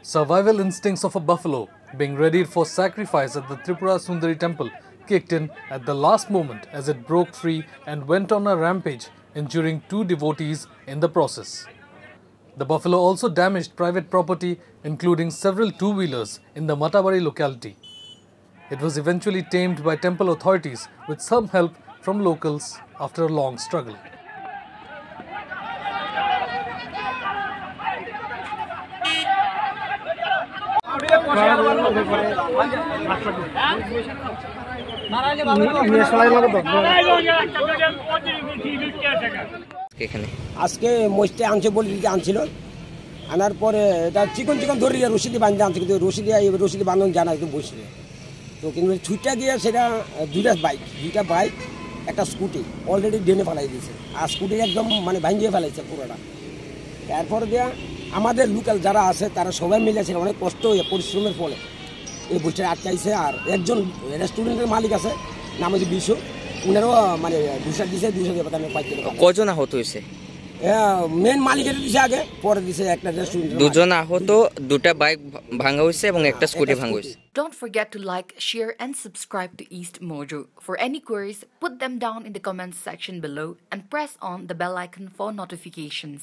Survival instincts of a buffalo being readied for sacrifice at the Tripura Sundari temple kicked in at the last moment as it broke free and went on a rampage, injuring 2 devotees in the process. The buffalo also damaged private property, including several two-wheelers in the Matabari locality. It was eventually tamed by temple authorities with some help from locals after a long struggle. আজকে মোস্টে আনছে বলে আনছিল, আনার পরে এটা চিকন চিকন ধরে রশিদি বাঁধতে আনছে, কিন্তু রশিদি বাঁধন জানা একটু বসে তো, কিন্তু ছুটটা গিয়ে সেটা দুইটা বাইক একটা স্কুটি অলরেডি ডেনে ফেলাই দিয়েছে, আর স্কুটি একদম মানে ভাঙিয়ে ফেলাইছে পুরোটা। তারপর দিয়ে আমাদের লোকাল যারা আছে তারা সবাই মিলেছে, অনেক কষ্ট হয়ে পরিশ্রমের ফলে এই বইটা আটকাইছে। আর একজন রেস্টুরেন্টের মালিক আছে, নাম হচ্ছে বিশু, উনারও মানে 200 দিয়েছে, 200 দিয়ে আমি পাইতে। কজন আহত হয়েছে? মেন মালিকের দিছে আগে, পরে দিছে একটা রেস্টুরেন্ট। 2 জন আহত, 2টা বাইক ভাঙা হয়েছে এবং একটা স্কুটি ভাঙা হয়েছে। Don't forget to like, share and subscribe to East Mojo. For any queries, put them down in the comments section below and press on the bell icon for notifications.